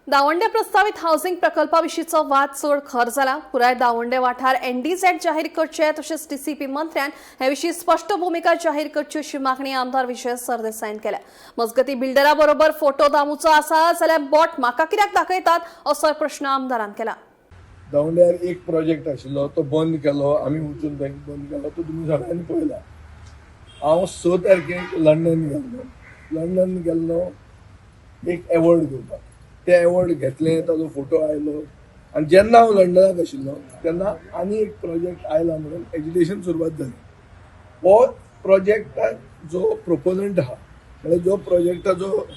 दावंडे प्रस्तावित हाऊसिंग प्रकल्पाविशींचो वाद चड खर जाला. पुराय दावंडे वाठार एनडीझेड जाहीर करचे तशेंच टीसीपी मंत्र्यान हे विशीं स्पष्ट भूमिका जाहीर करची अशी मागणी आमदार विजय सरदेसाईन केल्या. मजगती बिल्डरा बरोबर फोटो दामूचो आसा जाल्यार बोट म्हाका कित्याक दाखयतात असोय प्रश्न आमदारान केला. दावंड्यार एक प्रोजेक्ट आशिल्लो तो बंद केलो, आमी वचून बंद केलो, तो तुमी सगळ्यांनी पळयला. हांव 6 तारखेक लंडन गेल्लो एक एवॉर्ड घेवपाक. ते एवॉर्ड घेतलें, ताजो फोटो आयलो आनी जेन्ना हांव लंडनाक आशिल्लो तेन्ना आनी एक प्रोजेक्ट आयला म्हणून एजिटेशन सुरवात जाली. हो प्रोजेक्टाक जो प्रोपोनंट आहा म्हणजे जो प्रोजेक्टाचो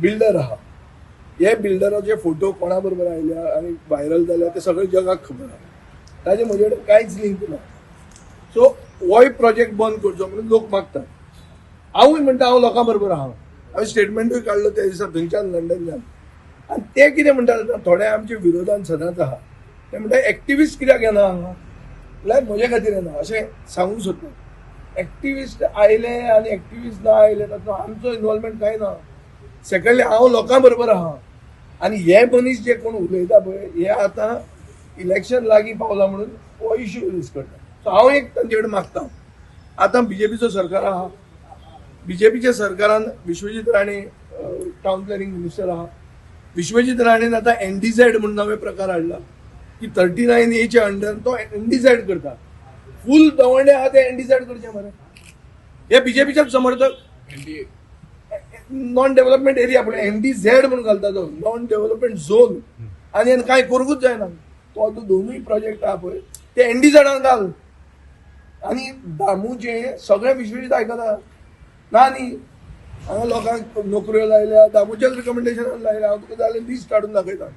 बिल्डर आहा, हे बिल्डराचे फोटो कोणा बरोबर आयल्या आनी व्हायरल जाल्या ते सगळे जगाक खबर आहा. ताजे म्हजे कडेन कांयच लिंक ना. सो होय प्रोजेक्ट बंद करचो म्हणून लोक मागतात. हांवूय म्हणटा हांव लोकां बरोबर आहा. हांवें स्टेटमेंटूय काडलो त्या दिसा थंयच्यान लंडनच्यान. आनी ते कितें म्हणटा, थोडे आमच्या विरोधान सदांच आहा. ते म्हणटा एक्टिविस्ट कित्याक येना हांगा, म्हळ्यार म्हजे खातीर येना अशें सांगूंक सोदता. एक्टिविस्ट आयले आनी एक्टिविस्ट ना आयले तातूंत आमचो इनवॉल्वमेंट कांय ना. सेकंडली हांव लोकां बरोबर आहा आनी हे मनीस जे कोण उलयता पळय हे आतां इलेक्शन लागीं पावला म्हणून हो इश्यू रेज करता. सो हांव एक तांचे कडेन मागता, आतां बीजेपीचो सरकार आहा, बीजेपीच्या सरकारान Vishwajit Rane town planning minister आहा. विश्वजीत राणेन आतां एनडीझेड म्हणून नवे प्रकार हाडला की 39A अंडर तो एनडीझेड करता. फूल दवंडे आहा ते एनडीझेड करचे मरे. हे बीजेपीचे समर्थक नॉन डेव्हलपमेंट एरिया पण एनडीझेड म्हणून घालता तो नॉन डेव्हलपमेंट झोन आनी कांय करूंकूच जायना. तो दोनूय प्रोजेक्ट आहा पळय ते एनडीझेडान घाल. आनी दामूचे सगळे विश्वजीत आयकता ना न्ही. हांगा लोकांक नोकऱ्यो लायल्या, दामूच्याच रिकमेंडेशनान लायल्या. हांव तुका जाल्यार लिस्ट काडून दाखयता.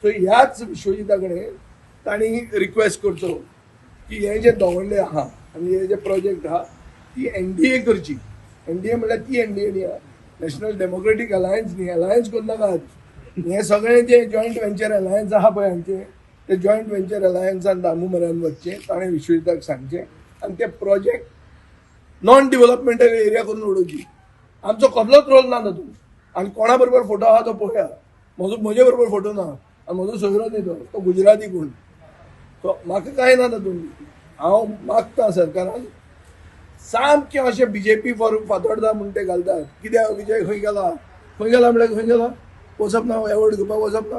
सो ह्याच विश्वजिता कडेन तांणी रिक्वेस्ट करचो की हे जे दवंडे आहा आनी हे जे प्रोजेक्ट आहा ती एनडीए करची. एनडीए म्हळ्यार ती एनडीए न्ही, नॅशनल डेमोक्रेटीक अलायन्स न्ही. अलायन्स करून नाकात. हे सगळे जे जॉयंट वेंचर अलायन्स आहा पळय हांचे ते जॉयंट वेंचर अलायन्सान दामू मऱ्यान वचचे, ताणें विश्वजिताक सांगचें आनी ते प्रोजेक्ट नॉन डेव्हलपमेंटल एरिया करून उडोवची. आमचो कसलोच रोल ना तातूंत. आनी कोणा बरोबर फोटो आहा तो पळया. म्हजे बरोबर फोटो ना आनी म्हजो सोयरो न्ही तो गुजराती कोण. सो म्हाका कांय ना तातूंत. हांव मागता सरकारान सामकें अशें बीजेपी फॉर फातोर्डा म्हणून ते घालतात. कित्याक विजय खंय गेला म्हळ्यार खंय गेला वचप ना, एवॉर्ड घेवपाक वचप ना.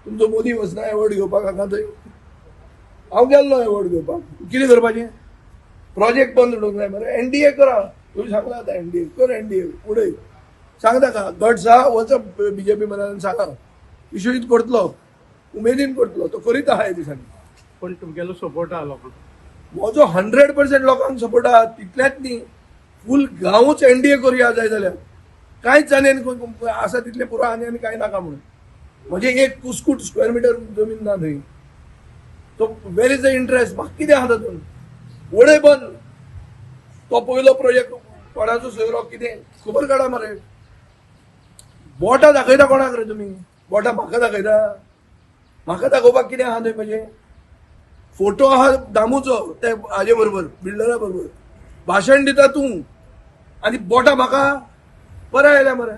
तुमचो मोदी वचना एवॉर्ड घेवपाक हांगा थंय. हांव गेल्लो एवॉर्ड घेवपाक. कितें करपाचें? प्रोजेक्ट बंद उडोवंक जाय मरे. एनडीए करा. तुवें सांगला आतां एनडीए कर, एनडीए उडय. सांग ताका गट्स आहा वचप बीजेपी मनान सांगा. विश्वजीत करतलो, उमेदीन करतलो, तो करीत आहा ह्या दिसांनी. पण तुमगेलो सपोर्ट आहा लोकांक. म्हजो 100% लोकांक सपोर्ट आहा. तितलेंच न्ही, फूल गांवूच एनडीए करुया जाय जाल्यार. कांयच आनी आसा तितलें पुरो आनी कांय नाका म्हणून. म्हजें एक कुस्कूट स्क्वेअर मिटर जमीन ना थंय. तो वेर इज द इंटरेस्ट? म्हाका कितें आहा तातूंत? उडय बंद. तो पयलो प्रोजेक्ट कोणाचो सोयरो कितें खबर काडा मरे. बोटां दाखयता कोणाक रे तुमी? बोटां म्हाका दाखयता? म्हाका दाखोवपाक कितें आहा थंय म्हजें? फोटो आहा दामूचो ते हाजे बरोबर बिल्डरा बरोबर. भाशण दिता तूं आनी बोटां म्हाका बरें आयल्या मरे.